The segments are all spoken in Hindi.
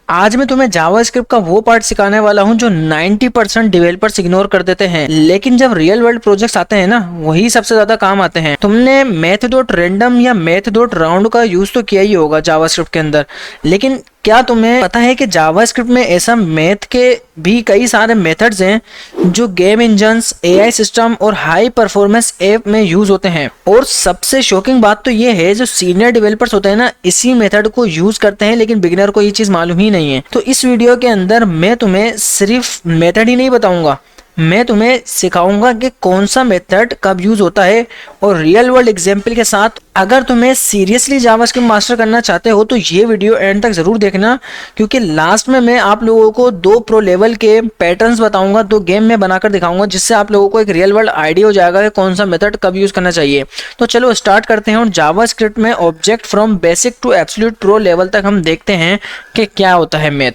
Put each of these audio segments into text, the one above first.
आज मैं तुम्हें जावास्क्रिप्ट का वो पार्ट सिखाने वाला हूँ जो 90% डेवलपर्स इग्नोर कर देते हैं, लेकिन जब रियल वर्ल्ड प्रोजेक्ट्स आते हैं ना, वही सबसे ज्यादा काम आते हैं। तुमने मैथ डॉट रैंडम या मैथ डॉट राउंड का यूज तो किया ही होगा जावास्क्रिप्ट के अंदर, लेकिन क्या तुम्हें पता है कि जावास्क्रिप्ट में ऐसा मैथ के भी कई सारे मेथड्स हैं जो गेम इंजन्स, एआई सिस्टम और हाई परफॉर्मेंस ऐप में यूज होते हैं। और सबसे शॉकिंग बात तो ये है, जो सीनियर डेवलपर्स होते हैं ना, इसी मेथड को यूज करते हैं, लेकिन बिगिनर को ये चीज मालूम ही नहीं है। तो इस वीडियो के अंदर मैं तुम्हें सिर्फ मेथड ही नहीं बताऊंगा, मैं तुम्हें सिखाऊंगा कि कौन सा मेथड कब यूज होता है, और रियल वर्ल्ड एग्जांपल के साथ। अगर तुम्हें सीरियसली जावास्क्रिप्ट मास्टर करना चाहते हो तो ये वीडियो एंड तक जरूर देखना, क्योंकि लास्ट में मैं आप लोगों को 2 प्रो लेवल के पैटर्न्स बताऊंगा, 2 गेम में बनाकर दिखाऊंगा, जिससे आप लोगों को एक रियल वर्ल्ड आइडिया हो जाएगा कि कौन सा मेथड कब यूज करना चाहिए। तो चलो स्टार्ट करते हैं, और जावास्क्रिप्ट में object from basic to absolute pro level तक हम देखते हैं कि क्या होता है मैथ।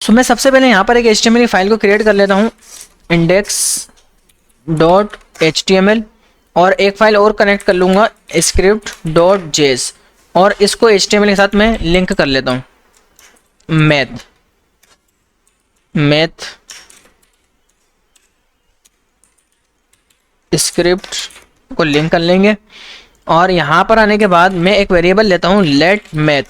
तो मैं सबसे पहले यहाँ पर एक HTML फाइल को क्रिएट कर लेता हूँ, index.html, और एक फाइल और कनेक्ट कर लूँगा, script.js, और इसको HTML के साथ मैं लिंक कर लेता हूँ। मैथ स्क्रिप्ट को लिंक कर लेंगे, और यहाँ पर आने के बाद मैं एक वेरिएबल लेता हूँ लेट मैथ।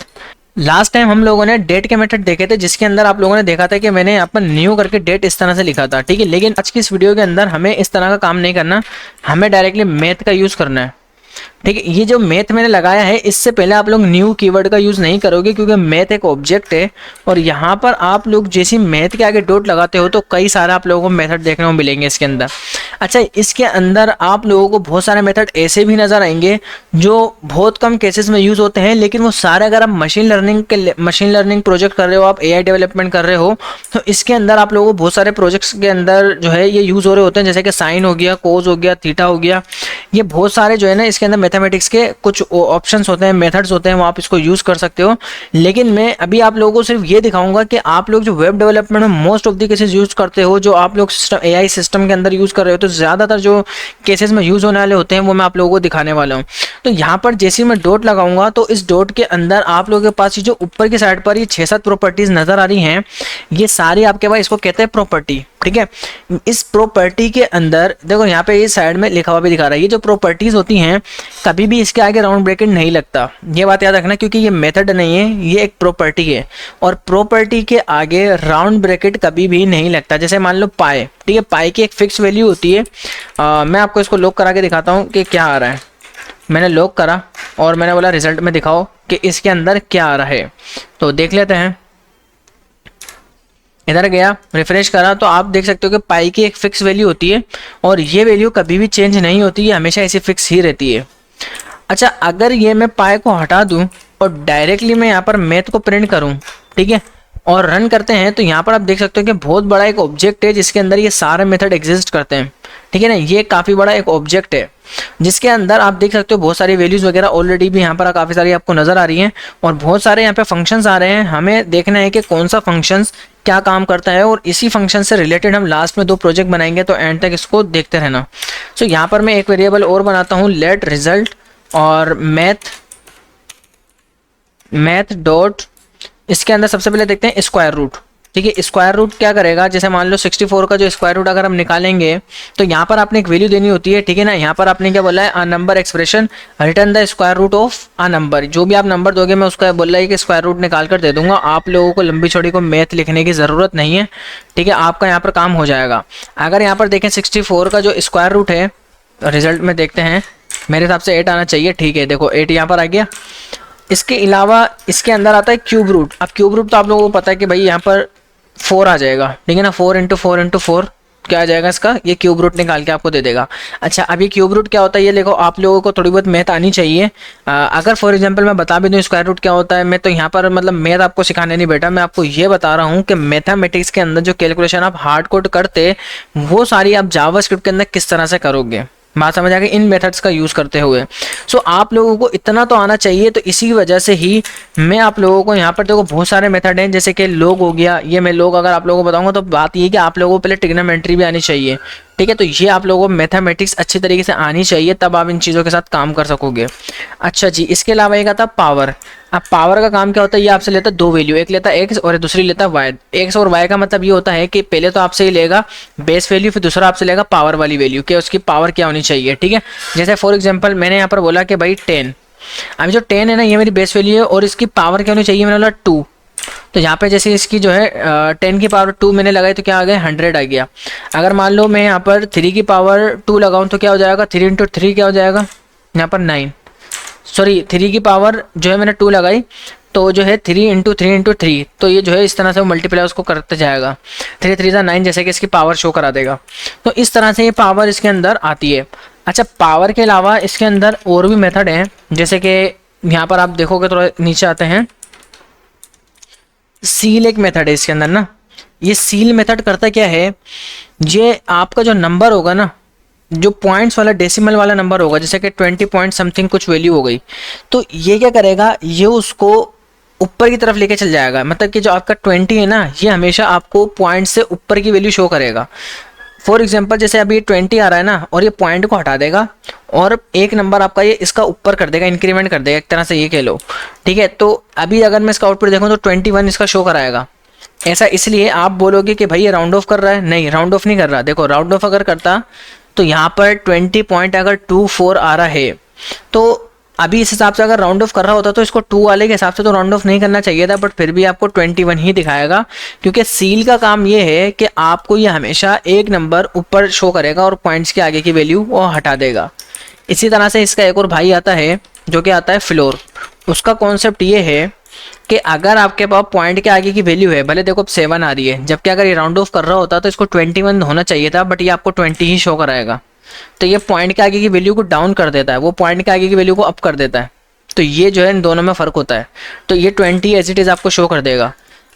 लास्ट टाइम हम लोगों ने डेट के मेथड देखे थे, जिसके अंदर आप लोगों ने देखा था कि मैंने यहाँ पर न्यू करके डेट इस तरह से लिखा था, ठीक है। लेकिन आज की इस वीडियो के अंदर हमें इस तरह का काम नहीं करना, हमें डायरेक्टली मैथ का यूज़ करना है, ठीक है। ये जो मैथ मैंने लगाया है, इससे पहले आप लोग न्यू कीवर्ड का यूज़ नहीं करोगे, क्योंकि मैथ एक ऑब्जेक्ट है, और यहाँ पर आप लोग जैसे मैथ के आगे डॉट लगाते हो तो कई सारे आप लोगों को मेथड देखने को मिलेंगे इसके अंदर। अच्छा, इसके अंदर आप लोगों को बहुत सारे मेथड ऐसे भी नज़र आएंगे जो बहुत कम केसेस में यूज़ होते हैं, लेकिन वो सारे अगर आप मशीन लर्निंग प्रोजेक्ट कर रहे हो, आप एआई डेवलपमेंट कर रहे हो, तो इसके अंदर आप लोगों को बहुत सारे प्रोजेक्ट्स के अंदर जो है ये यूज़ हो रहे होते हैं, जैसे कि साइन हो गया, कोस हो गया, थीटा हो गया। ये बहुत सारे जो है ना, इसके अंदर मैथमेटिक्स के कुछ ऑप्शंस होते हैं, मेथड्स होते हैं, वो आप इसको यूज़ कर सकते हो। लेकिन मैं अभी आप लोगों को सिर्फ ये दिखाऊंगा कि आप लोग जो वेब डेवलपमेंट में most of the cases use करते हो, जो आप लोग सिस्टम एआई सिस्टम के अंदर यूज़ कर रहे हो, तो ज़्यादातर जो केसेस में यूज़ होने वाले होते हैं वो मैं आप लोगों को दिखाने वाला हूँ। तो यहाँ पर जैसे मैं डॉट लगाऊंगा, तो इस डॉट के अंदर आप लोगों के पास ये जो ऊपर की साइड पर ये 6-7 प्रॉपर्टीज नजर आ रही हैं, ये सारी आपके पास, इसको कहते हैं प्रॉपर्टी, ठीक है। इस प्रॉपर्टी के अंदर देखो, यहाँ पे ये साइड में लिखा हुआ भी दिखा रहा है, ये जो प्रॉपर्टीज होती हैं कभी भी इसके आगे राउंड ब्रैकेट नहीं लगता, ये बात याद रखना, क्योंकि ये मेथड नहीं है, ये एक प्रॉपर्टी है, और प्रॉपर्टी के आगे राउंड ब्रैकेट कभी भी नहीं लगता। जैसे मान लो पाई, ठीक है, पाई की एक फिक्स वैल्यू होती है। मैं आपको इसको लॉक करा के दिखाता हूँ कि क्या आ रहा है। मैंने लॉक करा और मैंने बोला रिजल्ट में दिखाओ कि इसके अंदर क्या आ रहा है, तो देख लेते हैं। इधर गया, रिफ्रेश करा, तो आप देख सकते हो कि पाई की एक फिक्स वैल्यू होती है, और ये वैल्यू कभी भी चेंज नहीं होती है, हमेशा ऐसी फिक्स ही रहती है। अच्छा, अगर ये मैं पाई को हटा दूं और डायरेक्टली मैं यहाँ पर मैथ को प्रिंट करूं, ठीक है, और रन करते हैं, तो यहाँ पर आप देख सकते हो कि बहुत बड़ा एक ऑब्जेक्ट है जिसके अंदर ये सारे मेथड एग्जिस्ट करते हैं, ठीक है ना। ये काफ़ी बड़ा एक ऑब्जेक्ट है जिसके अंदर आप देख सकते हो बहुत सारी वैल्यूज़ वगैरह ऑलरेडी भी यहाँ पर काफ़ी सारी आपको नज़र आ रही हैं, और बहुत सारे यहाँ पे फंक्शंस आ रहे हैं। हमें देखना है कि कौन सा फंक्शंस क्या काम करता है, और इसी फंक्शन से रिलेटेड हम लास्ट में 2 प्रोजेक्ट बनाएंगे, तो एंड तक इसको देखते रहना। सो यहाँ पर मैं एक वेरिएबल और बनाता हूँ, लेट रिजल्ट, और मैथ डॉट, इसके अंदर सबसे पहले देखते हैं स्क्वायर रूट, ठीक है। स्क्वायर रूट क्या करेगा, जैसे मान लो 64 का जो स्क्वायर रूट अगर हम निकालेंगे, तो यहाँ पर आपने एक वैल्यू देनी होती है, ठीक है ना। यहाँ पर आपने क्या बोला है, a number expression return the square root of a number, जो भी आप नंबर दोगे मैं उसका बोल रहा है कि स्क्वायर रूट निकाल कर दे दूंगा। आप लोगों को लंबी चौड़ी को मैथ लिखने की ज़रूरत नहीं है, ठीक है, आपका यहाँ पर काम हो जाएगा। अगर यहाँ पर देखें 64 का जो स्क्वायर रूट है, रिजल्ट में देखते हैं, मेरे हिसाब से 8 आना चाहिए, ठीक है, देखो 8 यहाँ पर आ गया। इसके अलावा इसके अंदर आता है क्यूब रूट। अब क्यूब रूट तो आप लोगों को पता है कि भाई यहाँ पर 4 आ जाएगा, ठीक है ना, 4 × 4 × 4 क्या आ जाएगा इसका, ये क्यूब रूट निकाल के आपको दे देगा। अच्छा, अब ये क्यूब रूट क्या होता है, ये देखो आप लोगों को थोड़ी बहुत मैथ आनी चाहिए। अगर फॉर एग्जांपल मैं बता भी दूँ स्क्वायर रूट क्या होता है, मैं तो यहाँ पर मतलब मैथ आपको सिखाने नहीं बैठा, मैं आपको ये बता रहा हूँ कि मैथमेटिक्स के अंदर जो कैलकुलेशन आप हार्ड कोड करते, वो सारी आप जावास्क्रिप्ट के अंदर किस तरह से करोगे। बात समझ आ गई इन मेथड्स का यूज़ करते हुए। सो आप लोगों को इतना तो आना चाहिए, तो इसी वजह से ही मैं आप लोगों को यहाँ पर देखो बहुत सारे मेथड हैं, जैसे कि लोग हो गया, ये मैं लोग अगर आप लोगों को बताऊंगा तो बात ये है कि आप लोगों को पहले ट्रिग्नोमेट्री भी आनी चाहिए, ठीक है, तो ये आप लोगों को मैथमेटिक्स अच्छी तरीके से आनी चाहिए, तब आप इन चीज़ों के साथ काम कर सकोगे। अच्छा जी, इसके अलावा एक आता पावर। अब पावर का काम क्या होता है, ये आपसे लेता है दो वैल्यू, एक लेता है एक्स और दूसरी लेता है वाई। एक्स और वाई का मतलब ये होता है कि पहले तो आपसे ही लेगा बेस वैल्यू, फिर दूसरा आपसे लेगा पावर वाली वैल्यू, कि उसकी पावर क्या होनी चाहिए। ठीक है, जैसे फॉर एग्जाम्पल मैंने यहाँ पर बोला कि भाई 10, अभी जो 10 है ना ये मेरी बेस वैल्यू है और इसकी पावर क्या होनी चाहिए, मैंने बोला 2। तो यहाँ पे जैसे इसकी जो है 10 की पावर 2 मैंने लगाई, तो क्या आ गया 100 आ गया। अगर मान लो मैं यहाँ पर 3 की पावर 2 लगाऊँ तो क्या हो जाएगा, 3 इंटू 3 क्या हो जाएगा यहाँ पर 9, सॉरी 3 की पावर जो है मैंने 2 लगाई तो जो है 3 इंटू 3 इंटू 3, तो ये जो है इस तरह से वो मल्टीप्लाई उसको करते जाएगा, 3 3 9, जैसे कि इसकी पावर शो करा देगा। तो इस तरह से ये पावर इसके अंदर आती है। अच्छा, पावर के अलावा इसके अंदर और भी मेथड हैं, जैसे कि यहाँ पर आप देखोगे थोड़ा नीचे आते हैं, सील एक मेथड है इसके अंदर ना। ये सील मेथड करता क्या है, ये आपका जो नंबर होगा ना, जो पॉइंट्स वाला डेसिमल वाला नंबर होगा, जैसे कि 20 पॉइंट समथिंग कुछ वैल्यू हो गई, तो ये क्या करेगा, ये उसको ऊपर की तरफ लेके चल जाएगा। मतलब कि जो आपका 20 है ना, ये हमेशा आपको पॉइंट से ऊपर की वैल्यू शो करेगा। फॉर एग्जाम्पल जैसे अभी 20 आ रहा है ना, और ये पॉइंट को हटा देगा और एक नंबर आपका ये इसका ऊपर कर देगा, इंक्रीमेंट कर देगा एक तरह से, ये कह लो। ठीक है, तो अभी अगर मैं इसका आउटपुट देखूँ तो 21 इसका शो कराएगा। ऐसा इसलिए आप बोलोगे कि भाई ये राउंड ऑफ कर रहा है, नहीं राउंड ऑफ नहीं कर रहा। देखो राउंड ऑफ अगर करता तो यहाँ पर 20 पॉइंट अगर 24 आ रहा है, तो अभी इस हिसाब से अगर राउंड ऑफ कर रहा होता तो इसको 2 वाले के हिसाब से तो राउंड ऑफ नहीं करना चाहिए था, बट फिर भी आपको 21 ही दिखाएगा, क्योंकि सील का काम ये है कि आपको ये हमेशा एक नंबर ऊपर शो करेगा और पॉइंट्स के आगे की वैल्यू वो हटा देगा। इसी तरह से इसका एक और भाई आता है जो कि आता है फ्लोर। उसका कॉन्सेप्ट ये है कि अगर आपके पास पॉइंट के आगे की वैल्यू है, भले देखो अब 7 आ रही है, जबकि अगर ये राउंड ऑफ कर रहा होता तो इसको 21 होना चाहिए था, बट ये आपको 20 ही शो कराएगा। तो ये पॉइंट के आगे की वैल्यू को डाउन कर देता है, वो पॉइंट के आगे की वैल्यू को अप कर देता है। तो ये जो है इन दोनों में फ़र्क होता है। तो ये 20 एज इट इज़ आपको शो कर देगा।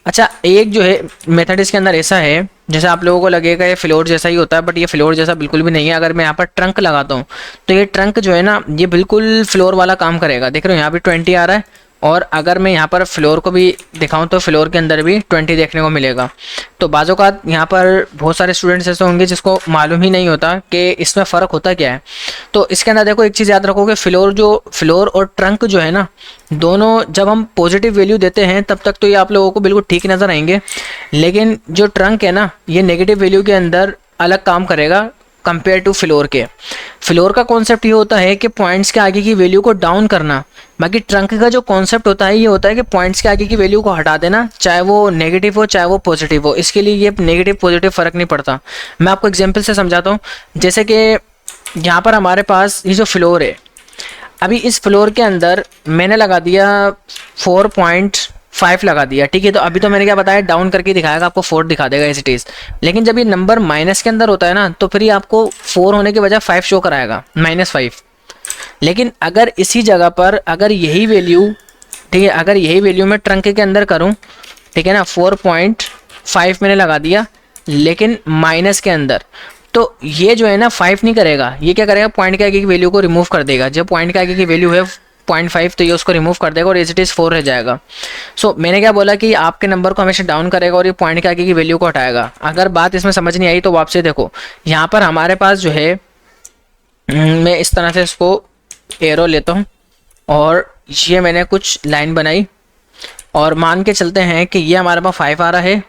अच्छा, एक जो है मेथड इसके अंदर ऐसा है, जैसे आप लोगों को लगेगा ये फ्लोर जैसा ही होता है, बट ये फ्लोर जैसा बिल्कुल भी नहीं है। अगर मैं यहाँ पर ट्रंक लगाता हूँ तो ये ट्रंक जो है ना, ये बिल्कुल फ्लोर वाला काम करेगा। देख रहे हो यहाँ भी 20 आ रहा है, और अगर मैं यहाँ पर फ्लोर को भी दिखाऊं तो फ्लोर के अंदर भी 20 देखने को मिलेगा। तो बाज़ों का यहाँ पर बहुत सारे स्टूडेंट्स ऐसे होंगे जिसको मालूम ही नहीं होता कि इसमें फ़र्क होता क्या है। तो इसके अंदर देखो एक चीज़ याद रखो कि फ्लोर और ट्रंक जो है ना, दोनों जब हम पॉजिटिव वैल्यू देते हैं तब तक तो ये आप लोगों को बिल्कुल ठीक नज़र आएंगे, लेकिन जो ट्रंक है ना, ये नेगेटिव वैल्यू के अंदर अलग काम करेगा कंपेयर टू फ्लोर के। फ्लोर का कॉन्सेप्ट ये होता है कि पॉइंट्स के आगे की वैल्यू को डाउन करना, बाकी ट्रंक का जो कॉन्सेप्ट होता है ये होता है कि पॉइंट्स के आगे की वैल्यू को हटा देना, चाहे वो नेगेटिव हो चाहे वो पॉजिटिव हो। इसके लिए ये नेगेटिव पॉजिटिव फ़र्क नहीं पड़ता। मैं आपको एग्जांपल से समझाता हूँ। जैसे कि यहाँ पर हमारे पास ये जो फ्लोर है, अभी इस फ्लोर के अंदर मैंने लगा दिया 4.5 लगा दिया। ठीक है, तो अभी तो मैंने क्या बताया, डाउन करके दिखाएगा, आपको 4 दिखा देगा एज इट इज़। लेकिन जब ये नंबर माइनस के अंदर होता है ना, तो फिर ये आपको 4 होने के बजाय 5 शो कराएगा, -5। लेकिन अगर इसी जगह पर अगर यही वैल्यू, ठीक है, अगर यही वैल्यू मैं ट्रंक के अंदर करूं, ठीक है ना, 4.5 मैंने लगा दिया लेकिन माइनस के अंदर, तो ये जो है ना 5 नहीं करेगा, ये क्या करेगा, पॉइंट के आगे की वैल्यू को रिमूव कर देगा। जब पॉइंट के आगे की वैल्यू है 0.5 तो ये उसको रिमूव कर देगा और एज इट इज़ 4 रह जाएगा। सो मैंने क्या बोला कि आपके नंबर को हमेशा डाउन करेगा और ये पॉइंट के आगे की वैल्यू को हटाएगा। अगर बात इसमें समझ नहीं आई तो वापसी देखो, यहाँ पर हमारे पास जो है, मैं इस तरह से इसको एरो लेता हूँ और ये मैंने कुछ लाइन बनाई और मान के चलते हैं कि ये हमारे पास 5 आ रहा है,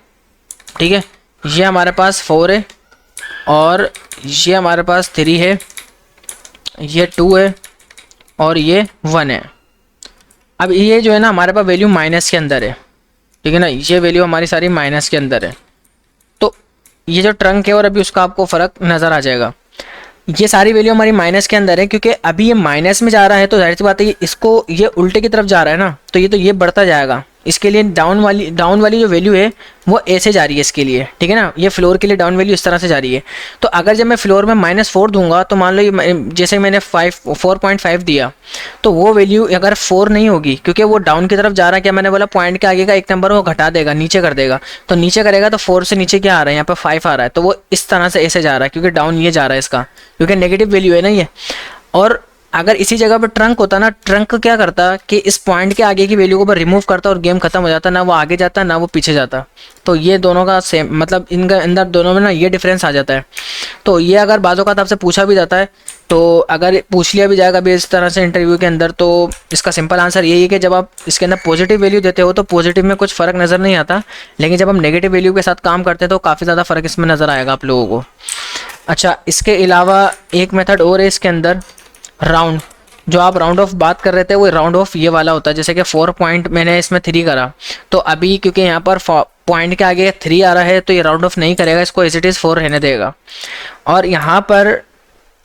ठीक है, ये हमारे पास 4 है और ये हमारे पास 3 है, ये 2 है और ये 1 है। अब ये जो है ना हमारे पास वैल्यू माइनस के अंदर है, ठीक है ना, ये वैल्यू हमारी सारी माइनस के अंदर है। तो ये जो ट्रंक है और अभी उसका आपको फ़र्क नज़र आ जाएगा। ये सारी वैल्यू हमारी माइनस के अंदर है, क्योंकि अभी ये माइनस में जा रहा है तो जाहिर सी बात है इसको ये उल्टे की तरफ जा रहा है ना, तो ये बढ़ता जाएगा। इसके लिए डाउन वाली जो वैल्यू है वो ऐसे जा रही है इसके लिए, ठीक है ना, ये फ्लोर के लिए डाउन वैल्यू इस तरह से जा रही है। तो अगर जब मैं फ्लोर में -4 दूंगा तो मान लो ये जैसे मैंने 4.5 दिया, तो वो वैल्यू अगर 4 नहीं होगी, क्योंकि वो डाउन की तरफ जा रहा है, क्या मैंने बोला, पॉइंट के आगे का एक नंबर वो घटा देगा, नीचे कर देगा। तो नीचे करेगा तो 4 से नीचे क्या आ रहा है, यहाँ पर 5 आ रहा है, तो वो इस तरह से ऐसे जा रहा है, क्योंकि डाउन ये जा रहा है इसका, क्योंकि नेगेटिव वैल्यू है ना ये। और अगर इसी जगह पर ट्रंक होता ना, ट्रंक क्या करता कि इस पॉइंट के आगे की वैल्यू को रिमूव करता और गेम खत्म हो जाता, ना वो आगे जाता ना वो पीछे जाता। तो ये दोनों का सेम मतलब इनका अंदर दोनों में ना ये डिफरेंस आ जाता है। तो ये अगर बाज़ों का आपसे पूछा भी जाता है, तो अगर पूछ लिया भी जाएगा भी इस तरह से इंटरव्यू के अंदर, तो इसका सिंपल आंसर यही है कि जब आप इसके अंदर पॉजिटिव वैल्यू देते हो तो पॉजिटिव में कुछ फ़र्क नज़र नहीं आता, लेकिन जब हम नेगेटिव वैल्यू के साथ काम करते हैं तो काफ़ी ज़्यादा फ़र्क इसमें नज़र आएगा आप लोगों को। अच्छा, इसके अलावा एक मेथड और है इसके अंदर, राउंड। जो आप राउंड ऑफ बात कर रहे थे वो राउंड ऑफ ये वाला होता है, जैसे कि 4 पॉइंट मैंने इसमें 3 करा, तो अभी क्योंकि यहाँ पर पॉइंट के आगे 3 आ रहा है तो ये राउंड ऑफ नहीं करेगा, इसको एज इट इज़ 4 रहने देगा। और यहाँ पर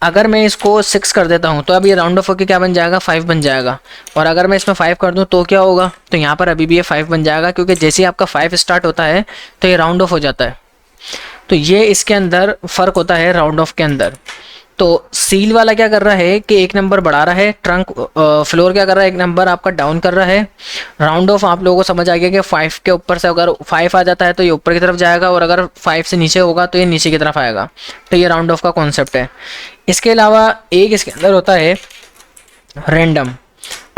अगर मैं इसको 6 कर देता हूँ तो अब ये राउंड ऑफ होकर क्या बन जाएगा, 5 बन जाएगा। और अगर मैं इसमें 5 कर दूँ तो क्या होगा, तो यहाँ पर अभी भी ये 5 बन जाएगा, क्योंकि जैसे ही आपका 5 स्टार्ट होता है तो ये राउंड ऑफ हो जाता है। तो ये इसके अंदर फ़र्क होता है राउंड ऑफ के अंदर। तो सील वाला क्या कर रहा है कि एक नंबर बढ़ा रहा है, ट्रंक फ्लोर क्या कर रहा है, एक नंबर आपका डाउन कर रहा है। राउंड ऑफ आप लोगों को समझ आ गया कि 5 के ऊपर से अगर 5 आ जाता है तो ये ऊपर की तरफ जाएगा, और अगर 5 से नीचे होगा तो ये नीचे की तरफ आएगा। तो ये राउंड ऑफ का कॉन्सेप्ट है। इसके अलावा एक इसके अंदर होता है रैंडम।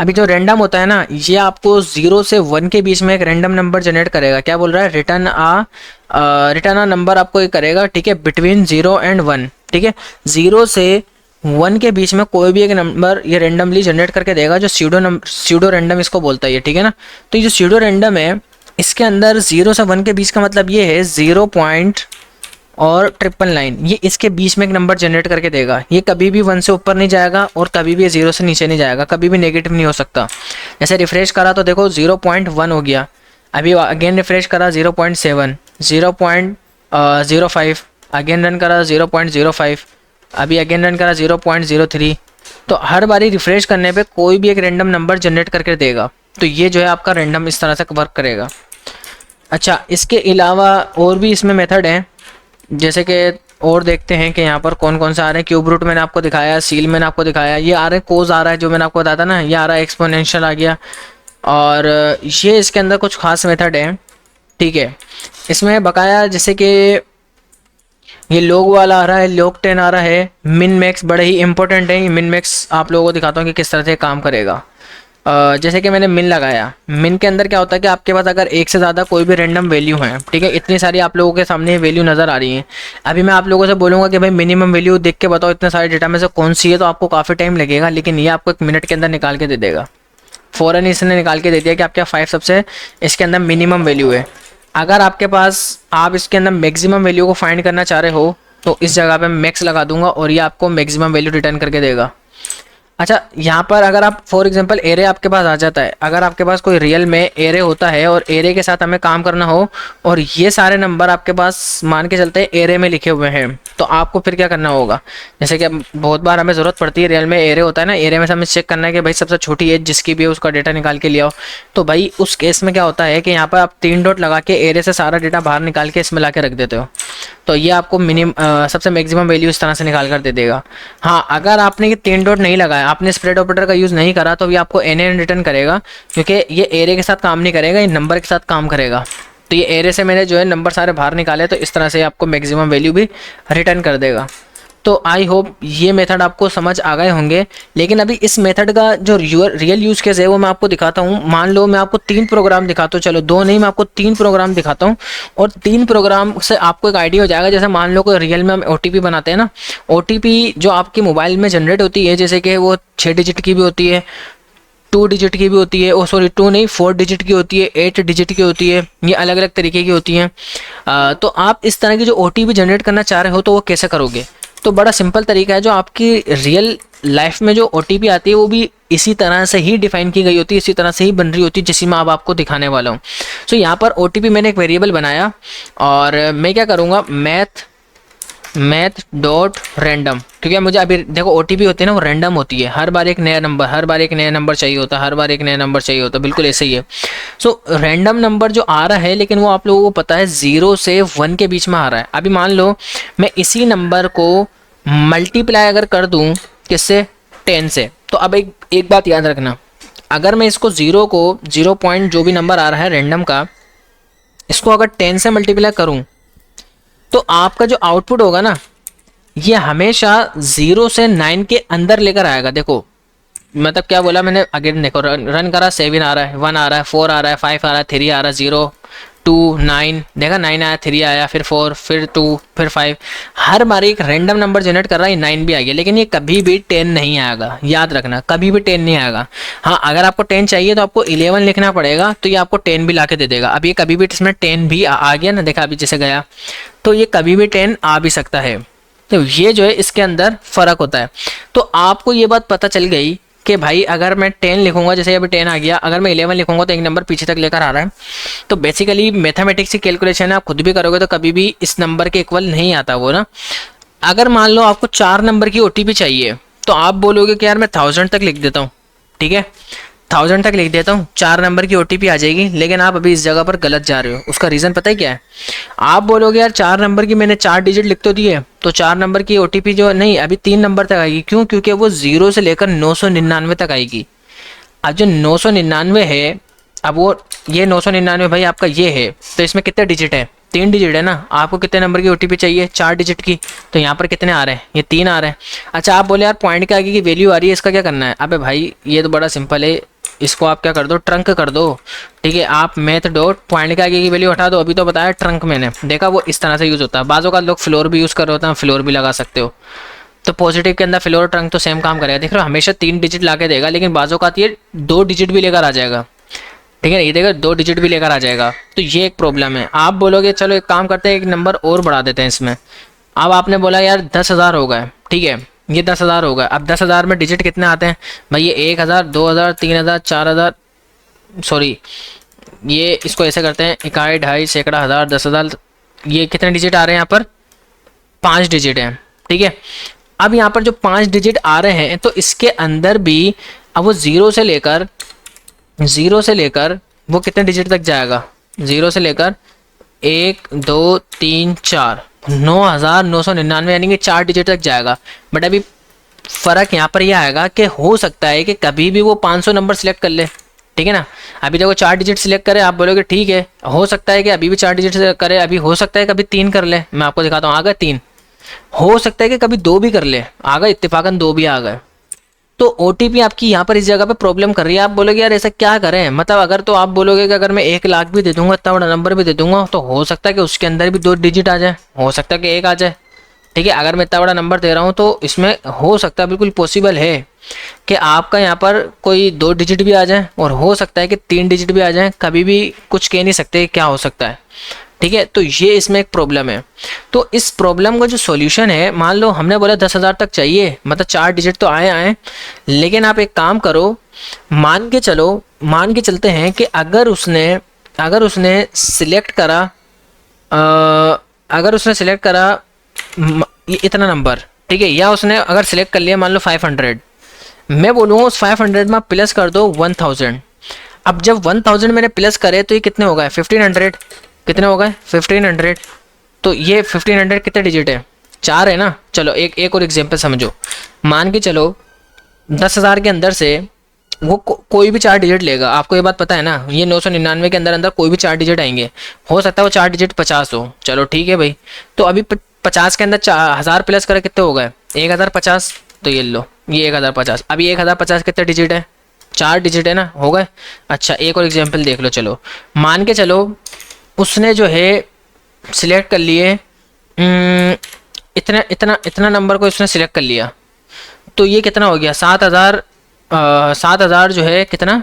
अभी जो रैंडम होता है ना, ये आपको 0 से 1 के बीच में एक रैंडम नंबर जनरेट करेगा। क्या बोल रहा है, रिटर्न आ नंबर आपको ये करेगा, ठीक है, बिटवीन 0 एंड 1, ठीक है। 0 से 1 के बीच में कोई भी एक नंबर ये रैंडमली जनरेट करके देगा, जो स्यूडो रैंडम इसको बोलता है ये, ठीक है ना। तो ये जो स्यूडो रैंडम है, इसके अंदर 0 से 1 के बीच का मतलब ये है 0 पॉइंट और 999, ये इसके बीच में एक नंबर जनरेट करके देगा। ये कभी भी 1 से ऊपर नहीं जाएगा और कभी भी ये 0 से नीचे नहीं जाएगा, कभी भी नेगेटिव नहीं हो सकता। जैसे रिफ्रेश करा तो देखो 0.1 हो गया, अभी अगेन रिफ्रेश करा 0.7, 0.05, अगेन रन करा 0.05, अभी अगेन रन करा 0.03। तो हर बारी रिफ्रेश करने पे कोई भी एक रैंडम नंबर जनरेट करके देगा। तो ये जो है आपका रैंडम इस तरह से वर्क करेगा। अच्छा, इसके अलावा और भी इसमें मेथड हैं, जैसे कि और देखते हैं कि यहाँ पर कौन कौन सा आ रहे हैं। क्यूब रूट मैंने आपको दिखाया, सील मैंने आपको दिखाया, ये आ रहे हैं कोज आ रहा है जो मैंने आपको बताया था ना, ये आ रहा है एक्सपोनेंशियल आ गया। और ये इसके अंदर कुछ खास मेथड हैं, ठीक है। इसमें बकाया जैसे कि ये लॉग वाला आ रहा है, log 10 आ रहा है, मिन मैक्स बड़े ही इंपॉर्टेंट है। मिन मैक्स आप लोगों को दिखाता हूँ कि किस तरह से काम करेगा। जैसे कि मैंने मिन लगाया, मिन के अंदर क्या होता है कि आपके पास अगर एक से ज़्यादा कोई भी रैंडम वैल्यू है, ठीक है, इतनी सारी आप लोगों के सामने वैल्यू नज़र आ रही है। अभी मैं आप लोगों से बोलूँगा कि भाई मिनिमम वैल्यू देख के बताओ इतने सारे डेटा में से कौन सी है, तो आपको काफ़ी टाइम लगेगा, लेकिन ये आपको 1 मिनट के अंदर निकाल के दे देगा। फ़ौरन इसने निकाल के दे दिया कि आपके 5 सबसे इसके अंदर मिनिमम वैल्यू है। अगर आपके पास आप इसके अंदर मैक्सिमम वैल्यू को फाइंड करना चाह रहे हो तो इस जगह पे मैक्स लगा दूंगा और ये आपको मैक्सिमम वैल्यू रिटर्न करके देगा। अच्छा, यहाँ पर अगर आप फॉर एग्जांपल एरे आपके पास आ जाता है, अगर आपके पास कोई रियल में एरे होता है और एरे के साथ हमें काम करना हो और ये सारे नंबर आपके पास मान के चलते हैं एरे में लिखे हुए हैं, तो आपको फिर क्या करना होगा। जैसे कि बहुत बार हमें ज़रूरत पड़ती है, रियल में एरे होता है ना, एरे में से हमें चेक करना है कि भाई सबसे छोटी एज जिसकी भी है उसका डेटा निकाल के लिया हो। तो भाई उस केस में क्या होता है कि यहाँ पर आप 3 डॉट लगा के एरे से सारा डेटा बाहर निकाल के इसमें ला के रख देते हो, तो ये आपको सबसे मैक्सिमम वैल्यू इस तरह से निकाल कर दे देगा। हाँ, अगर आपने ये 3 डॉट नहीं लगाया, आपने स्प्रेड ऑपरेटर का यूज़ नहीं करा, तो ये आपको एन रिटर्न करेगा, क्योंकि ये एरे के साथ काम नहीं करेगा, ये नंबर के साथ काम करेगा। तो ये एरे से मैंने जो है नंबर सारे बाहर निकाले, तो इस तरह से आपको मैक्सिमम वैल्यू भी रिटर्न कर देगा। तो आई होप ये मेथड आपको समझ आ गए होंगे। लेकिन अभी इस मेथड का जो रियल यूज़ केस है वो मैं आपको दिखाता हूँ। मान लो मैं आपको 3 प्रोग्राम दिखाता हूँ, चलो 2 नहीं, मैं आपको 3 प्रोग्राम दिखाता हूँ और 3 प्रोग्राम से आपको एक आइडिया हो जाएगा। जैसे मान लो कोई रियल में हम OTP बनाते हैं ना, OTP जो आपकी मोबाइल में जनरेट होती है, जैसे कि वो 6 डिजिट की भी होती है, 2 डिजिट की भी होती है, 2 नहीं 4 डिजिट की होती है, 8 डिजिट की होती है, ये अलग अलग तरीके की होती हैं। तो आप इस तरह की जो OTP जनरेट करना चाह रहे हो तो वो कैसे करोगे। तो बड़ा सिंपल तरीका है, जो आपकी रियल लाइफ में जो OTP आती है वो भी इसी तरह से ही डिफाइन की गई होती है, इसी तरह से ही बन रही होती है, जिसमें मैं अब आपको दिखाने वाला हूँ। सो यहाँ पर OTP मैंने एक वेरिएबल बनाया और मैं क्या करूँगा, मैथ डॉट रैंडम, क्योंकि मुझे अभी देखो OTP होती है ना, वो रैंडम होती है, हर बार एक नया नंबर, हर बार एक नया नंबर चाहिए होता है, हर बार एक नया नंबर चाहिए होता है, बिल्कुल ऐसे ही है। सो रैंडम नंबर जो आ रहा है, लेकिन वो आप लोगों को पता है 0 से 1 के बीच में आ रहा है। अभी मान लो मैं इसी नंबर को मल्टीप्लाई अगर कर दूं किससे, 10 से, तो अब एक बात याद रखना, अगर मैं इसको 0 को 0 पॉइंट जो भी नंबर आ रहा है रैंडम का, इसको अगर 10 से मल्टीप्लाई करूं तो आपका जो आउटपुट होगा ना, ये हमेशा 0 से 9 के अंदर लेकर आएगा। देखो मतलब क्या बोला मैंने, अगेन देखो रन करा, 7 आ रहा है, 1 आ रहा है, 4 आ रहा है, 5 आ रहा है, 3 आ रहा है, 0 2 9, देखा 9 आया, 3 आया, फिर 4, फिर 2, फिर 5। हर बार एक रैंडम नंबर जनरेट कर रहा है, 9 भी आ गया, लेकिन ये कभी भी 10 नहीं आएगा, याद रखना कभी भी 10 नहीं आएगा। हाँ अगर आपको 10 चाहिए तो आपको 11 लिखना पड़ेगा, तो ये आपको 10 भी ला के दे देगा। अब ये कभी भी इसमें 10 भी आ गया ना, देखा अभी जैसे गया, तो ये कभी भी 10 आ भी सकता है। तो ये जो है इसके अंदर फ़र्क होता है। तो आपको ये बात पता चल गई कि भाई अगर मैं 10 लिखूंगा, जैसे अभी 10 आ गया, अगर मैं 11 लिखूंगा तो एक नंबर पीछे तक लेकर आ रहा है। तो बेसिकली मैथमेटिक्स की कैलकुलेशन है, आप खुद भी करोगे तो कभी भी इस नंबर के इक्वल नहीं आता वो ना। अगर मान लो आपको 4 नंबर की ओटीपी चाहिए, तो आप बोलोगे कि यार मैं 1000 तक लिख देता हूँ, ठीक है 1000 तक लिख देता हूँ, 4 नंबर की ओटीपी आ जाएगी। लेकिन आप अभी इस जगह पर गलत जा रहे हो। उसका रीज़न पता है क्या है? आप बोलोगे यार 4 नंबर की मैंने 4 डिजिट लिख तो दिए, तो 4 नंबर की ओटीपी जो नहीं, अभी 3 नंबर तक आएगी। क्यों? क्योंकि वो 0 से लेकर 999 तक आएगी। अब जो 999 है, अब वो ये 999 भाई आपका ये है, तो इसमें कितने डिजिट है? 3 डिजिट है ना। आपको कितने नंबर की ओटीपी चाहिए? 4 डिजिट की। तो यहाँ पर कितने आ रहे हैं? ये 3 आ रहे हैं। अच्छा आप बोले यार पॉइंट के आगे की वैल्यू आ रही है, इसका क्या करना है? अबे भाई ये तो बड़ा सिंपल है, इसको आप क्या कर दो, ट्रंक कर दो। ठीक है, आप मैथ डॉट पॉइंट के आगे की वैल्यू हटा दो। अभी तो बताया ट्रंक, मैंने देखा वो इस तरह से यूज़ होता है। बाज़ों का लोग फ्लोर भी यूज़ कर रहे होते हैं, फ्लोर भी लगा सकते हो। तो पॉजिटिव के अंदर फ्लोर ट्रंक तो सेम काम करेगा। देख रहे हो हमेशा 3 डिजिट ला के देगा, लेकिन बाज़ों का ये 2 डिजिट भी लेकर आ जाएगा। ठीक है, ये देखो 2 डिजिट भी लेकर आ जाएगा। तो ये एक प्रॉब्लम है। आप बोलोगे चलो एक काम करते हैं, एक नंबर और बढ़ा देते हैं इसमें। अब आपने बोला यार 10,000 हो गए, ठीक है ये 10,000 हो गए। अब 10,000 में डिजिट कितने आते हैं भाई? ये 1,000, 2,000, 3,000, 4,000, सॉरी ये इसको ऐसे करते हैं, इकाई, ढाई, सैकड़ा, हज़ार, 10,000। ये कितने डिजिट आ रहे हैं यहाँ पर? 5 डिजिट हैं, ठीक है। अब यहाँ पर जो 5 डिजिट आ रहे हैं, तो इसके अंदर भी अब वो ज़ीरो से लेकर वो कितने डिजिट तक जाएगा? 0 से लेकर 1 2 3 4, 9,999 यानी कि 4 डिजिट तक जाएगा। बट अभी फ़र्क यहाँ पर यह आएगा कि हो सकता है कि कभी भी वो 500 नंबर सेलेक्ट कर ले, ठीक है ना। अभी देखो 4 डिजिट सिलेक्ट करे, आप बोलोगे ठीक है, हो सकता है कि अभी भी 4 डिजिट करे, अभी हो सकता है कभी 3 कर ले। मैं आपको दिखाता हूँ, आ गए 3। हो सकता है कि कभी 2 भी कर ले, आ गए इत्तेफाकन 2 भी आ गए। तो ओटीपी आपकी यहाँ पर इस जगह पे प्रॉब्लम कर रही है। आप बोलोगे यार ऐसा क्या करें, मतलब अगर तो आप बोलोगे कि अगर मैं 1 लाख भी दे दूंगा, इतना बड़ा नंबर भी दे दूंगा, तो हो सकता है कि उसके अंदर भी 2 डिजिट आ जाए, हो सकता है कि 1 आ जाए। ठीक है, अगर मैं इतना बड़ा नंबर दे रहा हूँ तो इसमें हो सकता है, बिल्कुल पॉसिबल है कि आपका यहाँ पर कोई 2 डिजिट भी आ जाए, और हो सकता है कि 3 डिजिट भी आ जाए। कभी भी कुछ कह नहीं सकते क्या हो सकता है, ठीक है। तो ये इसमें एक प्रॉब्लम है। तो इस प्रॉब्लम का जो सॉल्यूशन है, मान लो हमने बोला 10,000 तक चाहिए, मतलब 4 डिजिट तो आए, लेकिन आप एक काम करो, मान के चलते हैं कि अगर उसने सिलेक्ट करा ये इतना नंबर, ठीक है, या उसने अगर सिलेक्ट कर लिया मान लो 500, मैं बोलूँगा उस 500 में प्लस कर दो 1000। अब जब 1000 मैंने प्लस करे तो ये कितने हो गए? 1500। कितने हो गए? 1500। तो ये 1500 कितने डिजिट है? 4 है ना। चलो एक और एग्जांपल समझो। मान के चलो 10,000 के अंदर से वो कोई भी 4 डिजिट लेगा। आपको ये बात पता है ना, ये 999 के अंदर कोई भी 4 डिजिट आएंगे। हो सकता है वो 4 डिजिट 50 हो, चलो ठीक है भाई। तो अभी 50 के अंदर 1000 प्लस करे कितने हो गए? 1050। तो ये लो, ये 1050। अभी 1050 कितने डिजिट है? 4 डिजिट है ना, हो गए। अच्छा एक और एग्जाम्पल देख लो। चलो मान के चलो उसने जो है सिलेक्ट कर लिए इतना नंबर को उसने सिलेक्ट कर लिया, तो ये कितना हो गया? 7,000 जो है कितना?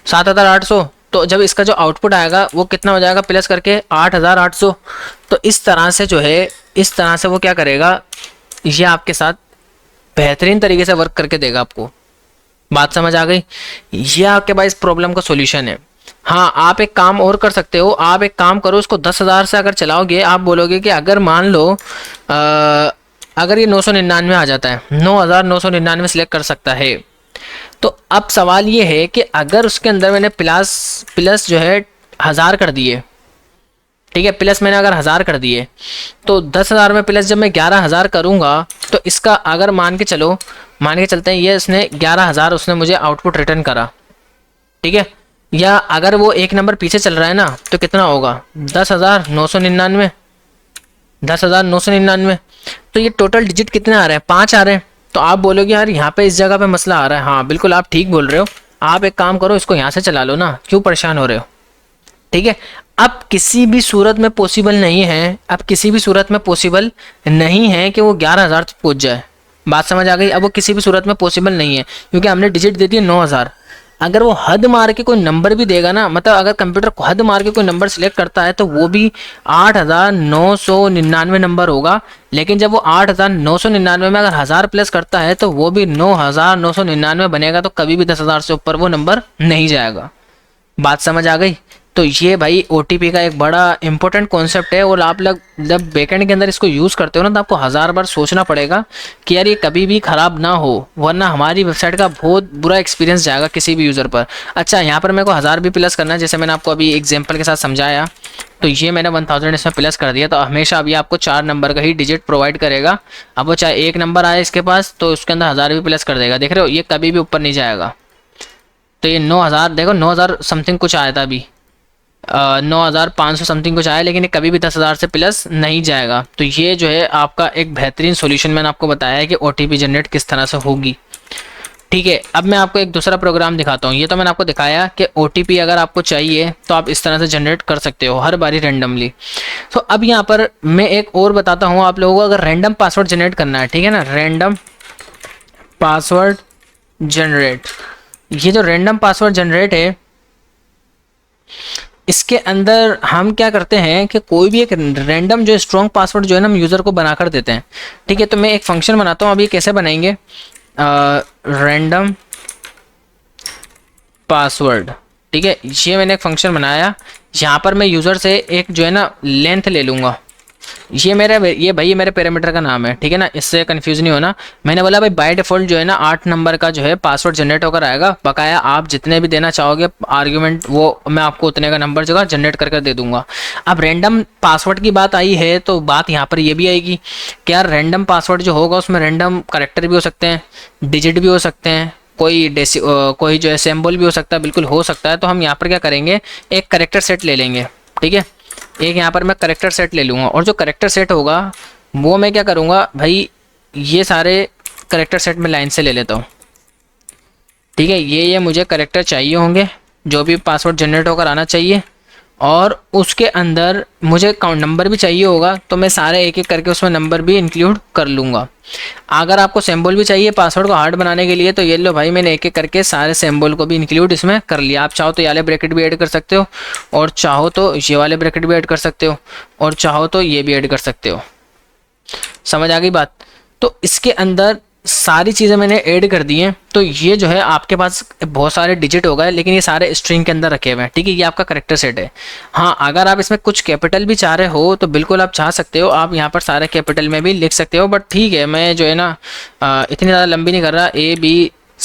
7,800। तो जब इसका जो आउटपुट आएगा वो कितना हो जाएगा प्लस करके? 8,800। तो इस तरह से जो है, इस तरह से वो क्या करेगा, ये आपके साथ बेहतरीन तरीके से वर्क करके देगा आपको। बात समझ आ गई? ये आपके पास इस प्रॉब्लम का सॉल्यूशन है। हाँ आप एक काम और कर सकते हो। आप एक काम करो, उसको 10,000 से अगर चलाओगे, आप बोलोगे कि अगर मान लो अगर ये 999 आ जाता है, 9,999 सिलेक्ट कर सकता है। तो अब सवाल ये है कि अगर उसके अंदर मैंने प्लस जो है 1000 कर दिए, ठीक है, प्लस मैंने अगर 1000 कर दिए, तो 10,000 में प्लस जब मैं 11,000 करूँगा, तो इसका अगर मान के चलते हैं ये इसने 11,000 उसने मुझे आउटपुट रिटर्न करा, ठीक है। या अगर वो एक नंबर पीछे चल रहा है ना, तो कितना होगा? 10,999। 10,999। तो ये टोटल डिजिट कितने आ रहे हैं? 5 आ रहे हैं, तो आप बोलोगे यार यहाँ पे इस जगह पे मसला आ रहा है। हाँ बिल्कुल आप ठीक बोल रहे हो। आप एक काम करो, इसको यहाँ से चला लो ना, क्यों परेशान हो रहे हो। ठीक है, अब किसी भी सूरत में पॉसिबल नहीं है, अब किसी भी सूरत में पॉसिबल नहीं है कि वो 11,000 तक पहुँच जाए। बात समझ आ गई। अब वो किसी भी सूरत में पॉसिबल नहीं है क्योंकि हमने डिजिट दे दिए 9,000। अगर वो हद मार के कोई नंबर भी देगा ना, मतलब अगर कंप्यूटर को हद मार के कोई नंबर सिलेक्ट करता है तो वो भी 8,999 नंबर होगा। लेकिन जब वो 8,999 में अगर 1000 प्लस करता है तो वो भी 9,999 बनेगा, तो कभी भी 10,000 से ऊपर वो नंबर नहीं जाएगा। बात समझ आ गई। तो ये भाई OTP का एक बड़ा इंपॉर्टेंट कॉन्सेप्ट है, और आप लोग जब बैकएंड के अंदर इसको यूज़ करते हो ना, तो आपको 1000 बार सोचना पड़ेगा कि यार ये कभी भी ख़राब ना हो, वरना हमारी वेबसाइट का बहुत बुरा एक्सपीरियंस जाएगा किसी भी यूज़र पर। अच्छा, यहाँ पर मेरे को 1000 भी प्लस करना है, जैसे मैंने आपको अभी एग्जाम्पल के साथ समझाया। तो ये मैंने 1000 इसमें प्लस कर दिया, तो हमेशा अभी आपको 4 नंबर का ही डिजिट प्रोवाइड करेगा। अब वो चाहे एक नंबर आए इसके पास, तो उसके अंदर 1000 भी प्लस कर देगा। देख रहे हो, ये कभी भी ऊपर नहीं जाएगा। तो ये 9,000, देखो 9,000 समथिंग कुछ आया था अभी, 9,500 समथिंग कुछ आया, लेकिन ये कभी भी 10,000 से प्लस नहीं जाएगा। तो ये जो है आपका एक बेहतरीन सॉल्यूशन मैंने आपको बताया है कि OTP जनरेट किस तरह से होगी। ठीक है, अब मैं आपको एक दूसरा प्रोग्राम दिखाता हूँ। ये तो मैंने आपको दिखाया कि OTP अगर आपको चाहिए तो आप इस तरह से जनरेट कर सकते हो हर बारी रैंडमली। तो अब यहाँ पर मैं एक और बताता हूँ आप लोगों को, अगर रैंडम पासवर्ड जनरेट करना है, ठीक है ना, रैंडम पासवर्ड जनरेट, ये जो रैंडम पासवर्ड जनरेट है, इसके अंदर हम क्या करते हैं कि कोई भी एक रैंडम जो स्ट्रॉन्ग पासवर्ड जो है ना, हम यूज़र को बना कर देते हैं। ठीक है, तो मैं एक फंक्शन बनाता हूँ। अभी कैसे बनाएंगे, रैंडम पासवर्ड। ठीक है, ये मैंने एक फंक्शन बनाया। यहाँ पर मैं यूज़र से एक जो है ना लेंथ ले लूँगा। ये भाई मेरे पैरामीटर का नाम है, ठीक है ना, इससे कंफ्यूज नहीं होना। मैंने बोला भाई बाय डिफ़ॉल्ट जो है ना 8 नंबर का जो है पासवर्ड जनरेट होकर आएगा। बकाया आप जितने भी देना चाहोगे आर्ग्यूमेंट, वो मैं आपको उतने का नंबर जो है जनरेट करके दे दूंगा। अब रैंडम पासवर्ड की बात आई है तो बात यहाँ पर ये भी आएगी कि यार रैंडम पासवर्ड जो होगा उसमें रैंडम करेक्टर भी हो सकते हैं, डिजिट भी हो सकते हैं, कोई जो है सिंबल भी हो सकता है, बिल्कुल हो सकता है। तो हम यहाँ पर क्या करेंगे, एक करेक्टर सेट ले लेंगे। ठीक है, एक यहाँ पर मैं करेक्टर सेट ले लूँगा, और जो करेक्टर सेट होगा वो मैं क्या करूँगा भाई, ये सारे करेक्टर सेट में लाइन से ले लेता हूँ। ठीक है, ये मुझे करेक्टर चाहिए होंगे जो भी पासवर्ड जनरेट होकर आना चाहिए, और उसके अंदर मुझे काउंट नंबर भी चाहिए होगा, तो मैं सारे एक एक करके उसमें नंबर भी इंक्लूड कर लूँगा। अगर आपको सिंबल भी चाहिए पासवर्ड को हार्ड बनाने के लिए, तो ये लो भाई मैंने एक एक करके सारे सिंबल को भी इंक्लूड इसमें कर लिया। आप चाहो तो ये वाले ब्रैकेट भी ऐड कर सकते हो, और चाहो तो ये वाले ब्रैकेट भी ऐड कर सकते हो, और चाहो तो ये भी ऐड कर सकते हो। समझ आ गई बात। तो इसके अंदर सारी चीज़ें मैंने ऐड कर दी हैं। तो ये जो है आपके पास बहुत सारे डिजिट हो गए, लेकिन ये सारे स्ट्रिंग के अंदर रखे हुए हैं। ठीक है, ये आपका करेक्टर सेट है। हाँ, अगर आप इसमें कुछ कैपिटल भी चाह रहे हो तो बिल्कुल आप चाह सकते हो, आप यहाँ पर सारे कैपिटल में भी लिख सकते हो। बट ठीक है, मैं जो है ना इतनी ज़्यादा लंबी नहीं कर रहा,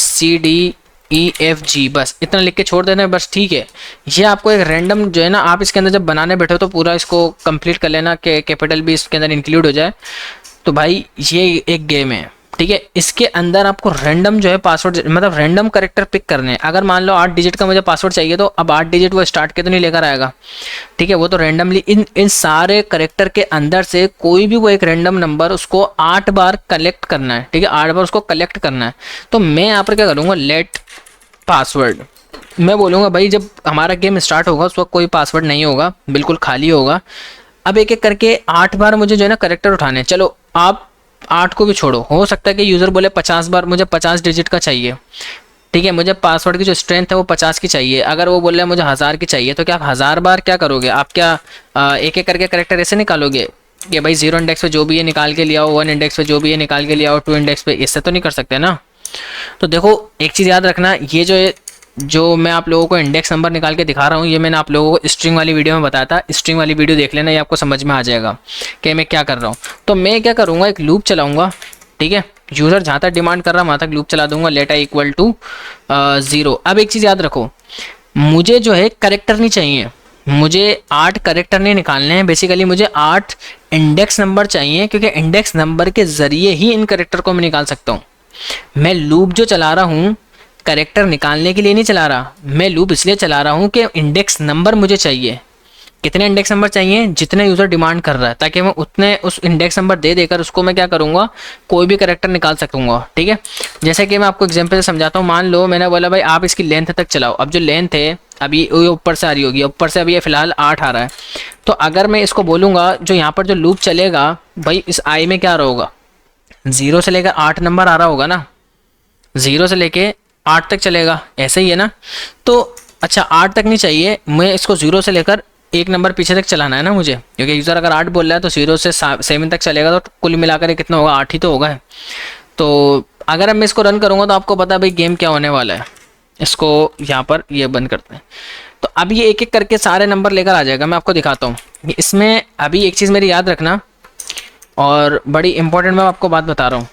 ABCDEFG बस इतना लिख के छोड़ देना है बस। ठीक है, ये आपको एक रैंडम जो है ना, आप इसके अंदर जब बनाने बैठो तो पूरा इसको कंप्लीट कर लेना कि कैपिटल भी इसके अंदर इंक्लूड हो जाए। तो भाई ये एक गेम है। ठीक है, इसके अंदर आपको रैंडम जो है पासवर्ड, मतलब रैंडम करेक्टर पिक करने हैं। अगर मान लो 8 डिजिट का मुझे पासवर्ड चाहिए, तो अब 8 डिजिट वो स्टार्ट के तो नहीं लेकर आएगा। ठीक है, वो तो रैंडमली इन सारे करेक्टर के अंदर से कोई भी वो एक रैंडम नंबर उसको 8 बार कलेक्ट करना है। ठीक है, 8 बार उसको कलेक्ट करना है। तो मैं यहाँ पर क्या करूँगा, लेट पासवर्ड मैं बोलूँगा भाई जब हमारा गेम स्टार्ट होगा उस वक्त कोई पासवर्ड नहीं होगा, बिल्कुल खाली होगा। अब एक एक करके 8 बार मुझे जो है ना करेक्टर उठाने हैं। चलो आप 8 को भी छोड़ो, हो सकता है कि यूज़र बोले 50 बार मुझे 50 डिजिट का चाहिए। ठीक है, मुझे पासवर्ड की जो स्ट्रेंथ है वो 50 की चाहिए। अगर वो बोल रहे हैं मुझे 1000 की चाहिए, तो क्या आप 1000 बार क्या करोगे, आप क्या एक एक करके करेक्टर ऐसे निकालोगे कि भाई 0 इंडेक्स पे जो भी है निकाल के लिया हो, 1 इंडेक्स पे जो भी है निकाल के लिया हो, 2 इंडेक्स पे, इससे तो नहीं कर सकते ना। तो देखो एक चीज़ याद रखना, ये जो मैं आप लोगों को इंडेक्स नंबर निकाल के दिखा रहा हूँ, ये मैंने आप लोगों को स्ट्रिंग वाली वीडियो में बताया था। स्ट्रिंग वाली वीडियो देख लेना, ये आपको समझ में आ जाएगा कि मैं क्या कर रहा हूँ। तो मैं क्या करूँगा, एक लूप चलाऊँगा। ठीक है, यूज़र जहाँ तक डिमांड कर रहा है वहाँ तक लूप चला दूंगा, लेट आई इक्वल टू 0। अब एक चीज़ याद रखो, मुझे जो है करेक्टर नहीं चाहिए, मुझे 8 करेक्टर नहीं निकालने हैं। बेसिकली मुझे 8 इंडेक्स नंबर चाहिए, क्योंकि इंडेक्स नंबर के ज़रिए ही इन करेक्टर को मैं निकाल सकता हूँ। मैं लूप जो चला रहा हूँ करेक्टर निकालने के लिए नहीं चला रहा, मैं लूप इसलिए चला रहा हूँ कि इंडेक्स नंबर मुझे चाहिए। कितने इंडेक्स नंबर चाहिए, जितने यूज़र डिमांड कर रहा है, ताकि मैं उतने उस इंडेक्स नंबर दे देकर उसको मैं क्या करूँगा, कोई भी करेक्टर निकाल सकूँगा। ठीक है, जैसे कि मैं आपको एग्जांपल से समझाता हूँ। मान लो मैंने बोला भाई आप इसकी लेंथ तक चलाओ। अब जो लेंथ है अभी ये ऊपर से आ रही होगी, ऊपर से अभी ये फिलहाल 8 आ रहा है। तो अगर मैं इसको बोलूँगा जो यहाँ पर जो लूप चलेगा भाई, इस आई में क्या रहा होगा, 0 से लेकर 8 नंबर आ रहा होगा ना, 0 से लेके 8 तक चलेगा, ऐसे ही है ना। तो अच्छा 8 तक नहीं चाहिए, मैं इसको 0 से लेकर एक नंबर पीछे तक चलाना है ना मुझे, क्योंकि यूज़र अगर 8 बोल रहा है तो 0 से 7 तक चलेगा, तो कुल मिलाकर ये कितना होगा, 8 ही तो होगा। तो अगर अब मैं इसको रन करूँगा तो आपको पता है भाई गेम क्या होने वाला है। इसको यहाँ पर ये बंद करते हैं, तो अब ये एक एक करके सारे नंबर लेकर आ जाएगा। मैं आपको दिखाता हूँ इसमें। अभी एक चीज़ मेरी याद रखना, और बड़ी इंपॉर्टेंट मैं आपको बात बता रहा हूँ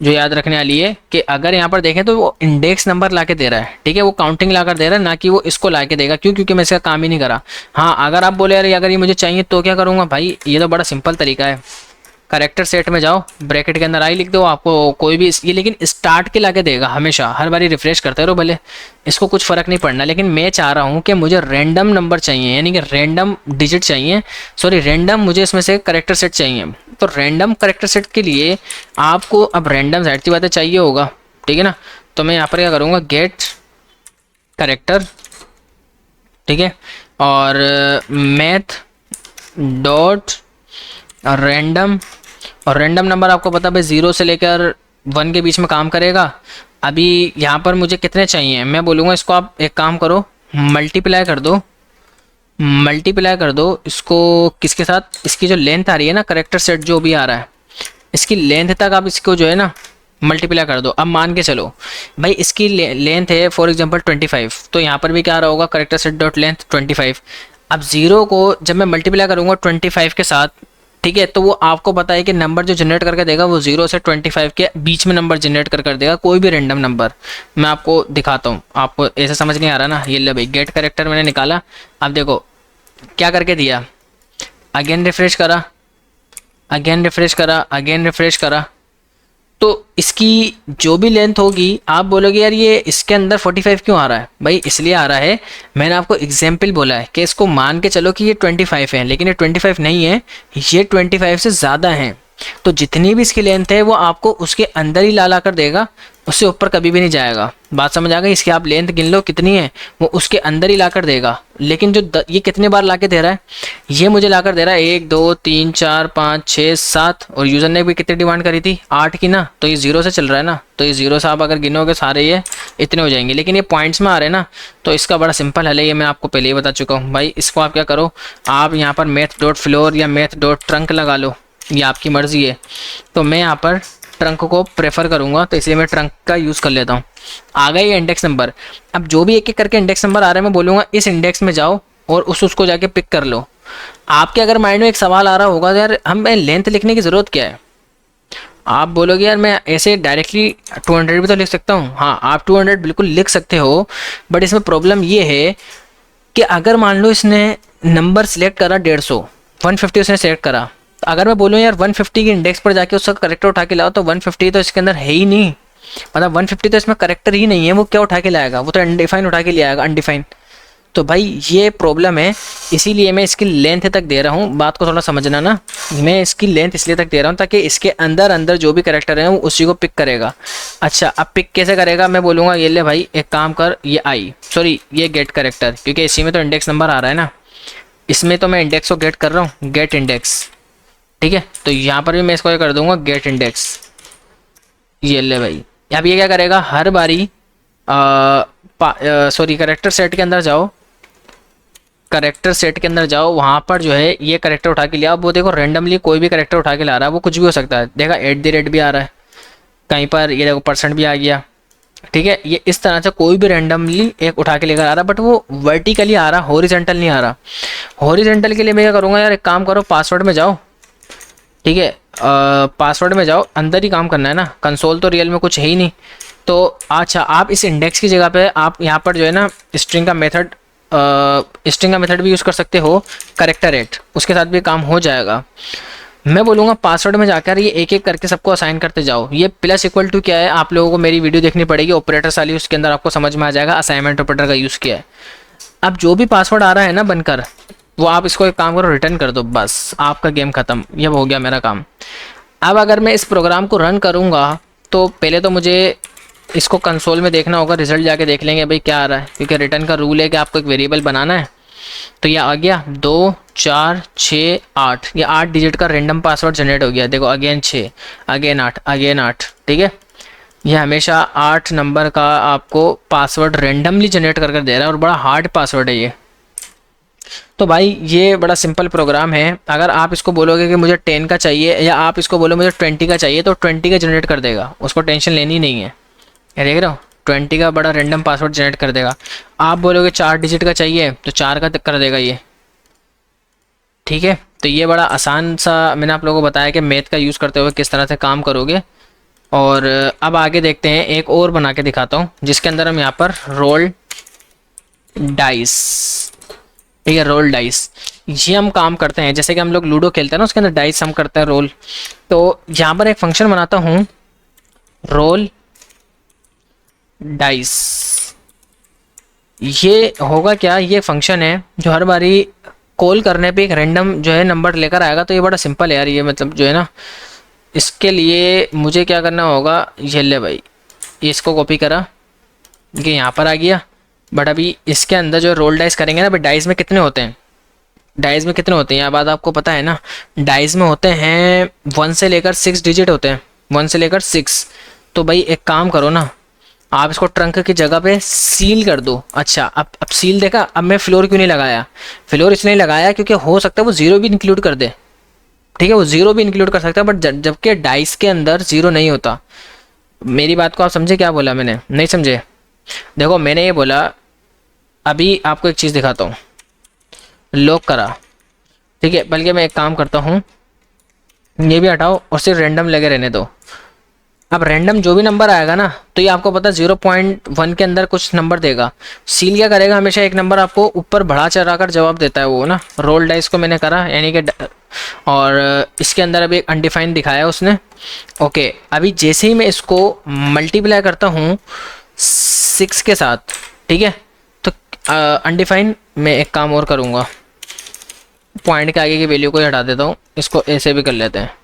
जो याद रखने वाली है, कि अगर यहाँ पर देखें तो वो इंडेक्स नंबर ला के दे रहा है। ठीक है, वो काउंटिंग ला कर दे रहा है, ना कि वो इसको ला के देगा। क्यों? क्योंकि मैं इसका काम ही नहीं करा। हाँ, अगर आप बोले यार अगर ये मुझे चाहिए तो क्या करूँगा भाई, ये तो बड़ा सिंपल तरीका है। करेक्टर सेट में जाओ, ब्रैकेट के अंदर आई लिख दो, आपको कोई भी ये लेकिन स्टार्ट के लाके देगा हमेशा। हर बारी रिफ्रेश करते रहो भले, इसको कुछ फ़र्क नहीं पड़ना। लेकिन मैं चाह रहा हूँ कि मुझे रैंडम नंबर चाहिए, यानी कि रैंडम डिजिट चाहिए, सॉरी रैंडम मुझे इसमें से करेक्टर सेट चाहिए। तो रैंडम करेक्टर सेट के लिए आपको अब रैंडम ज़ाहिर सी बातें चाहिए होगा। ठीक है ना, तो मैं यहाँ पर क्या करूँगा, गेट करेक्टर, ठीक है, और मैथ डॉट रैंडम, और रैंडम नंबर आपको पता है 0 से लेकर 1 के बीच में काम करेगा। अभी यहाँ पर मुझे कितने चाहिए, मैं बोलूँगा इसको आप एक काम करो, मल्टीप्लाई कर दो, मल्टीप्लाई कर दो इसको किसके साथ, इसकी जो लेंथ आ रही है ना, करेक्टर सेट जो भी आ रहा है, इसकी लेंथ तक आप इसको जो है ना मल्टीप्लाई कर दो। अब मान के चलो भाई इसकी लेंथ है फॉर एग्जांपल 25, तो यहाँ पर भी क्या रहा होगा, करेक्टर सेट डॉट लेंथ 25। अब 0 को जब मैं मल्टीप्लाई करूँगा 25 के साथ, ठीक है, तो वो आपको पता है कि नंबर जो जनरेट करके देगा वो 0 से 25 के बीच में नंबर जनरेट कर देगा, कोई भी रैंडम नंबर। मैं आपको दिखाता हूँ, आपको ऐसे समझ नहीं आ रहा ना। ये ले भाई गेट करेक्टर मैंने निकाला, अब देखो क्या करके दिया, अगेन रिफ्रेश करा, अगेन रिफ्रेश करा, अगेन रिफ्रेश करा, तो इसकी जो भी लेंथ होगी, आप बोलोगे यार ये इसके अंदर 45 क्यों आ रहा है, भाई इसलिए आ रहा है, मैंने आपको एग्जाम्पल बोला है कि इसको मान के चलो कि ये 25 है, लेकिन ये 25 नहीं है, ये 25 से ज़्यादा है। तो जितनी भी इसकी लेंथ है वो आपको उसके अंदर ही ला कर देगा, उससे ऊपर कभी भी नहीं जाएगा। बात समझ आ गई? इसकी आप लेंथ गिन लो कितनी है, वो उसके अंदर ही ला कर देगा। लेकिन जो ये कितने बार ला के दे रहा है, ये मुझे ला कर दे रहा है 1 2 3 4 5 6 7, और यूज़र ने भी कितनी डिमांड करी थी, 8 की ना, तो ये 0 से चल रहा है ना, तो ये 0 से आप अगर गिनोगे सारे ये इतने हो जाएंगे। लेकिन ये पॉइंट्स में आ रहे हैं ना, तो इसका बड़ा सिंपल हल है, ये मैं आपको पहले ही बता चुका हूँ भाई। इसको आप क्या करो, आप यहाँ पर मैथ डॉट फ्लोर या मैथ डॉट ट्रंक लगा लो, ये आपकी मर्ज़ी है। तो मैं यहाँ पर ट्रंक को प्रेफर करूँगा, तो इसलिए मैं ट्रंक का यूज़ कर लेता हूँ। आ गए ये इंडेक्स नंबर। अब जो भी एक एक करके इंडेक्स नंबर आ रहे हैं, मैं बोलूँगा इस इंडेक्स में जाओ और उसको जाके पिक कर लो। आपके अगर माइंड में एक सवाल आ रहा होगा यार हमें लेंथ लिखने की ज़रूरत क्या है, आप बोलोगे यार मैं ऐसे डायरेक्टली 200 भी तो लिख सकता हूँ। हाँ, आप 200 बिल्कुल लिख सकते हो, बट इसमें प्रॉब्लम ये है कि अगर मान लो इसने नंबर सिलेक्ट करा 150, 150 उसने सेलेक्ट करा, तो अगर मैं बोलूँ यार 150 के इंडेक्स पर जाके उसका करेक्टर उठा के लाओ, तो 150 तो इसके अंदर है ही नहीं, मतलब 150 तो इसमें करेक्टर ही नहीं है, वो क्या उठा के लाएगा, वो तो अनडिफाइन उठा के ले आएगा, अनडिफाइन। तो भाई ये प्रॉब्लम है, इसीलिए मैं इसकी लेंथ तक दे रहा हूँ। बात को थोड़ा समझना ना, मैं इसकी लेंथ इसलिए तक दे रहा हूँ ताकि इसके अंदर अंदर जो भी करेक्टर है वो उसी को पिक करेगा। अच्छा, अब पिक कैसे करेगा, मैं बोलूँगा ये ले भाई एक काम कर, ये गेट करेक्टर, क्योंकि इसी में तो इंडेक्स नंबर आ रहा है ना, इसमें तो मैं इंडेक्स को गेट कर रहा हूँ, गेट इंडेक्स। ठीक है, तो यहाँ पर भी मैं इसको कर दूंगा गेट इंडेक्स। ये ले भाई, अब ये क्या करेगा, हर बारी करेक्टर सेट के अंदर जाओ, करेक्टर सेट के अंदर जाओ, वहाँ पर जो है ये करेक्टर उठा के लिया। अब वो देखो रैंडमली कोई भी करेक्टर उठा के ला रहा है, वो कुछ भी हो सकता है। देखा @ भी आ रहा है कहीं पर, ये देखो % भी आ गया। ठीक है, ये इस तरह से कोई भी रैंडमली एक उठा के लेकर आ रहा है, बट वो वर्टिकली आ रहा, हॉरिजॉन्टल नहीं आ रहा। हॉरिजॉन्टल के लिए मैं क्या करूँगा यार, एक काम करो पासवर्ड में जाओ, ठीक है, पासवर्ड में जाओ, अंदर ही काम करना है ना, कंसोल तो रियल में कुछ है ही नहीं। तो अच्छा, आप इस इंडेक्स की जगह पे आप यहाँ पर जो है ना स्ट्रिंग का मेथड भी यूज़ कर सकते हो, करेक्टर रेट, उसके साथ भी काम हो जाएगा। मैं बोलूँगा पासवर्ड में जाकर ये एक एक करके सबको असाइन करते जाओ। ये += क्या है, आप लोगों को मेरी वीडियो देखनी पड़ेगी, ऑपरेटर्स वाली, उसके अंदर आपको समझ में आ जाएगा असाइनमेंट ऑपरेटर का यूज़ किया है। अब जो भी पासवर्ड आ रहा है ना बनकर, वो आप इसको एक काम करो, रिटर्न कर दो, बस आपका गेम ख़त्म, ये हो गया मेरा काम। अब अगर मैं इस प्रोग्राम को रन करूँगा तो पहले तो मुझे इसको कंसोल में देखना होगा, रिजल्ट जाके देख लेंगे भाई क्या आ रहा है, क्योंकि रिटर्न का रूल है कि आपको एक वेरिएबल बनाना है। तो ये आ गया 2 4 6 8, ये 8 डिजिट का रैंडम पासवर्ड जनरेट हो गया। देखो अगेन 6, अगेन 8, अगेन 8, ठीक है। ये हमेशा 8 नंबर का आपको पासवर्ड रैंडमली जनरेट कर दे रहा है और बड़ा हार्ड पासवर्ड है ये। तो भाई ये बड़ा सिंपल प्रोग्राम है। अगर आप इसको बोलोगे कि मुझे 10 का चाहिए या आप इसको बोलो मुझे 20 का चाहिए तो 20 का जनरेट कर देगा, उसको टेंशन लेनी नहीं है। ये देख रहे हो 20 का बड़ा रैंडम पासवर्ड जनरेट कर देगा। आप बोलोगे 4 डिजिट का चाहिए तो 4 का कर देगा ये, ठीक है। तो ये बड़ा आसान सा मैंने आप लोगों को बताया कि मैथ का यूज़ करते हुए किस तरह से काम करोगे। और अब आगे देखते हैं, एक और बना के दिखाता हूँ जिसके अंदर हम यहाँ पर रोल डाइस, ठीक है, रोल डाइस ये हम काम करते हैं। जैसे कि हम लोग लूडो खेलते हैं ना, उसके अंदर डाइस हम करते हैं रोल। तो यहाँ पर एक फंक्शन बनाता हूँ रोल डाइस। ये होगा क्या, ये फंक्शन है जो हर बारी कॉल करने पे एक रैंडम जो है नंबर लेकर आएगा। तो ये बड़ा सिंपल है यार, ये मतलब जो है ना, इसके लिए मुझे क्या करना होगा, ये ले भाई ये इसको कॉपी करा, ये यहाँ पर आ गया। बट अभी इसके अंदर जो रोल डाइस करेंगे ना, भाई डाइस में कितने होते हैं, डाइस में कितने होते हैं यह बात आपको पता है ना। डाइस में होते हैं 1 से लेकर 6 डिजिट होते हैं, 1 से लेकर 6। तो भाई एक काम करो ना, आप इसको ट्रंक की जगह पे सील कर दो। अच्छा अब सील देखा, अब मैं फ्लोर क्यों नहीं लगाया, फ्लोर इसलिए लगाया क्योंकि हो सकता है वो ज़ीरो भी इंक्लूड कर दे, ठीक है, वो ज़ीरो भी इंक्लूड कर सकता है। बट जबकि डाइस के अंदर ज़ीरो नहीं होता। मेरी बात को आप समझे, क्या बोला मैंने, नहीं समझे। देखो मैंने ये बोला, अभी आपको एक चीज़ दिखाता हूँ, लॉक करा, ठीक है, बल्कि मैं एक काम करता हूँ, ये भी हटाओ और सिर्फ रैंडम लगे रहने दो। अब रैंडम जो भी नंबर आएगा ना, तो ये आपको पता 0.1 के अंदर कुछ नंबर देगा। सील क्या करेगा, हमेशा एक नंबर आपको ऊपर बढ़ा चढ़ा कर जवाब देता है वो ना। रोल डाइस को मैंने करा यानी कि, और इसके अंदर अभी एक अनडिफाइंड दिखाया उसने। ओके अभी जैसे ही मैं इसको मल्टीप्लाई करता हूँ 6 के साथ, ठीक है, तो अनडिफाइंड मैं एक काम और करूँगा, पॉइंट के आगे की वैल्यू को ही हटा देता हूँ, इसको ऐसे भी कर लेते हैं।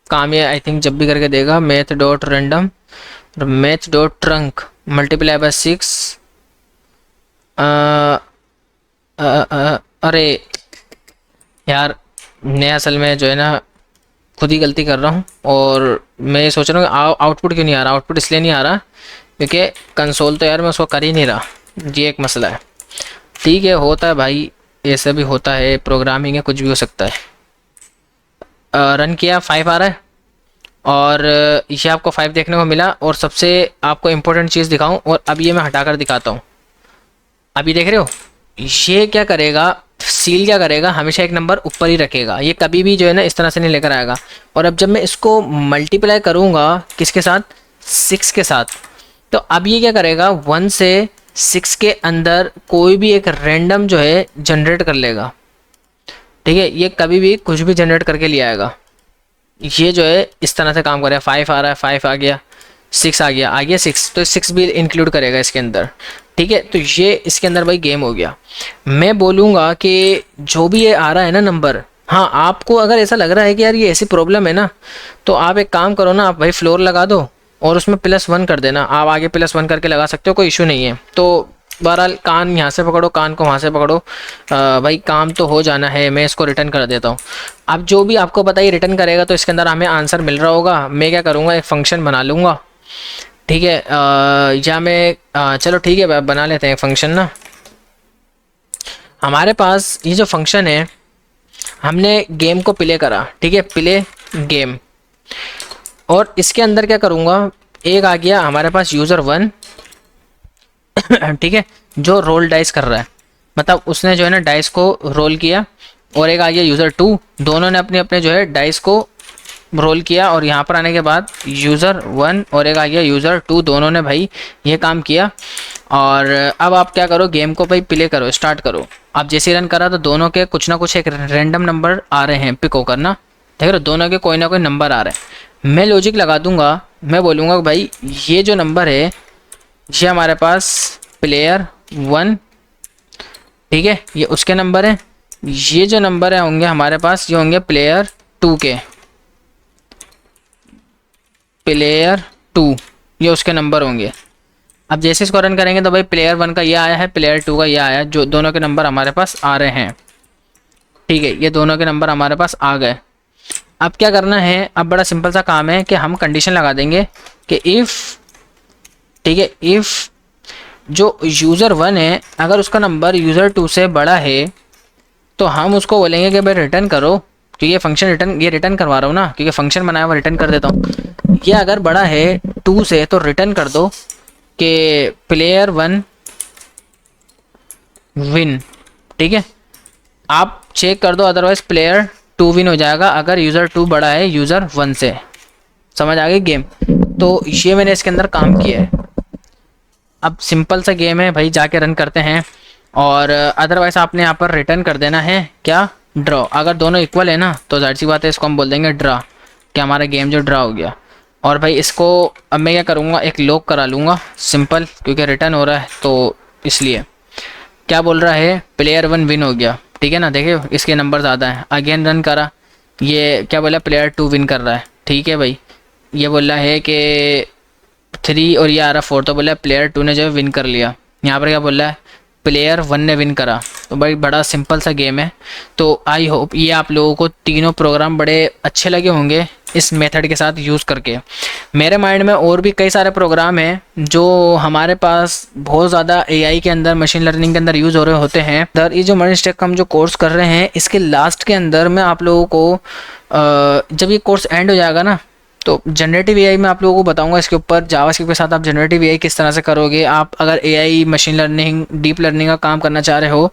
काम ये आई थिंक जब भी करके देगा, math dot random math dot trunk multiply by 6। अरे यार मैं असल में जो है ना खुद ही गलती कर रहा हूँ, और मैं सोच रहा हूँ आउटपुट क्यों नहीं आ रहा। आउटपुट इसलिए नहीं आ रहा क्योंकि कंसोल तो यार मैं उसको कर ही नहीं रहा, ये एक मसला है। ठीक है होता है भाई, ऐसा भी होता है, प्रोग्रामिंग है, कुछ भी हो सकता है। रन किया 5 आ रहा है और ये आपको 5 देखने को मिला। और सबसे आपको इम्पोर्टेंट चीज़ दिखाऊं, और अब ये मैं हटाकर दिखाता हूँ। अभी देख रहे हो ये क्या करेगा, सील क्या करेगा, हमेशा एक नंबर ऊपर ही रखेगा, ये कभी भी जो है ना इस तरह से नहीं लेकर आएगा। और अब जब मैं इसको मल्टीप्लाई करूँगा किसके साथ, 6 के साथ, तो अब ये क्या करेगा 1 से 6 के अंदर कोई भी एक रैंडम जो है जनरेट कर लेगा, ठीक है। ये कभी भी कुछ भी जनरेट करके ले आएगा। ये जो है इस तरह से काम करेगा। 5 आ रहा है, 5 आ गया, 6 आ गया 6, तो 6 भी इंक्लूड करेगा इसके अंदर, ठीक है। तो ये इसके अंदर भाई गेम हो गया। मैं बोलूँगा कि जो भी ये आ रहा है ना नंबर, हाँ आपको अगर ऐसा लग रहा है कि यार ये ऐसी प्रॉब्लम है ना, तो आप एक काम करो ना, आप भाई फ्लोर लगा दो और उसमें +1 कर देना। आप आगे +1 करके लगा सकते हो, कोई इशू नहीं है। तो बहरहाल कान यहाँ से पकड़ो, कान को वहाँ से पकड़ो, भाई काम तो हो जाना है। मैं इसको रिटर्न कर देता हूँ। अब जो भी आपको पता ही रिटर्न करेगा तो इसके अंदर हमें आंसर मिल रहा होगा। मैं क्या करूँगा, एक फ़ंक्शन बना लूँगा, ठीक है, या मैं चलो ठीक है बना लेते हैं फंक्शन ना। हमारे पास ये जो फंक्शन है, हमने गेम को प्ले करा, ठीक है, प्ले गेम, और इसके अंदर क्या करूँगा, एक आ गया हमारे पास यूज़र 1 ठीक है, जो रोल डाइस कर रहा है, मतलब उसने जो है ना डाइस को रोल किया। और एक आ गया यूज़र 2, दोनों ने अपने अपने जो है डाइस को रोल किया। और यहाँ पर आने के बाद यूज़र 1 और एक आ गया यूज़र 2, दोनों ने भाई ये काम किया। और अब आप क्या करो, गेम को भाई प्ले करो, स्टार्ट करो। आप जैसे रन करा तो दोनों के कुछ ना कुछ एक रैंडम नंबर आ रहे हैं, पिक होकर ना, देख रहे हो, दोनों के कोई ना कोई नंबर आ रहे हैं। मैं लॉजिक लगा दूंगा, मैं बोलूँगा भाई ये जो नंबर है ये हमारे पास प्लेयर 1, ठीक है, ये उसके नंबर है, ये जो नंबर है होंगे हमारे पास, ये होंगे प्लेयर 2 के, प्लेयर 2 ये उसके नंबर होंगे। अब जैसे इसको रन करेंगे तो भाई प्लेयर 1 का ये आया है, प्लेयर 2 का ये आया है, जो दोनों के नंबर हमारे पास आ रहे हैं। ठीक है, ये दोनों के नंबर हमारे पास आ गए। अब क्या करना है, अब बड़ा सिंपल सा काम है कि हम कंडीशन लगा देंगे कि इफ़, ठीक है, इफ़ जो यूज़र 1 है अगर उसका नंबर यूज़र 2 से बड़ा है तो हम उसको बोलेंगे कि भाई रिटर्न करो, क्योंकि ये फंक्शन रिटर्न, ये रिटर्न करवा रहा हूँ ना, क्योंकि फंक्शन बनाया हुआ रिटर्न कर देता हूँ। ये अगर बड़ा है 2 से तो रिटर्न कर दो कि प्लेयर 1 विन। ठीक है, आप चेक कर दो, अदरवाइज प्लेयर 2 विन हो जाएगा अगर यूज़र 2 बड़ा है यूज़र 1 से। समझ आ गई गेम? तो ये मैंने इसके अंदर काम किया है। अब सिंपल सा गेम है भाई, जाके रन करते हैं। और अदरवाइज आपने यहाँ पर रिटर्न कर देना है क्या, ड्रॉ। अगर दोनों इक्वल है ना तो जाहिर सी बात है इसको हम बोल देंगे ड्रा, कि हमारा गेम जो ड्रा हो गया। और भाई इसको अब मैं क्या करूँगा, एक लॉक करा लूँगा सिंपल, क्योंकि रिटर्न हो रहा है तो इसलिए। क्या बोल रहा है, प्लेयर 1 विन हो गया। ठीक है ना, देखिए इसके नंबर ज़्यादा हैं। अगेन रन करा, ये क्या बोला, प्लेयर 2 विन कर रहा है। ठीक है भाई, ये बोल रहा है कि 3 और ये आ रहा 4, तो बोला प्लेयर 2 ने जो है विन कर लिया। यहाँ पर क्या बोल रहा है, प्लेयर 1 ने विन करा। तो भाई बड़ा सिंपल सा गेम है। तो आई होप ये आप लोगों को तीनों प्रोग्राम बड़े अच्छे लगे होंगे इस मेथड के साथ यूज़ करके। मेरे माइंड में और भी कई सारे प्रोग्राम हैं जो हमारे पास बहुत ज़्यादा एआई के अंदर, मशीन लर्निंग के अंदर यूज़ हो रहे होते हैं। इधर ये जो मनीस्टेक का हम जो कोर्स कर रहे हैं इसके लास्ट के अंदर मैं आप लोगों को जब ये कोर्स एंड हो जाएगा ना तो जनरेटिव एआई में आप लोगों को बताऊंगा इसके ऊपर, जावास्क्रिप्ट के साथ आप जनरेटिव एआई किस तरह से करोगे। आप अगर AI, machine learning, deep learning का काम करना चाह रहे हो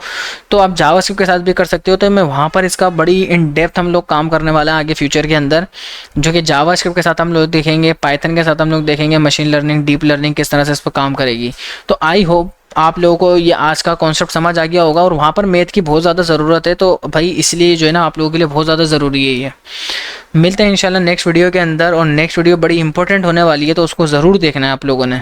तो आप जावास्क्रिप्ट के साथ भी कर सकते हो। तो मैं वहाँ पर इसका बड़ी इन डेप्थ हम लोग काम करने वाला है आगे फ्यूचर के अंदर, जो कि जावास्क्रिप्ट के साथ हम लोग देखेंगे, पाइथन के साथ हम लोग देखेंगे मशीन लर्निंग, डीप लर्निंग किस तरह से इस पर काम करेगी। तो आई होप आप लोगों को ये आज का कॉन्सेप्ट समझ आ गया होगा। और वहाँ पर मैथ की बहुत ज़्यादा ज़रूरत है, तो भाई इसलिए जो है ना आप लोगों के लिए बहुत ज़्यादा ज़रूरी है ये। मिलते हैं इंशाल्लाह नेक्स्ट वीडियो के अंदर, और नेक्स्ट वीडियो बड़ी इंपॉर्टेंट होने वाली है तो उसको ज़रूर देखना है आप लोगों ने।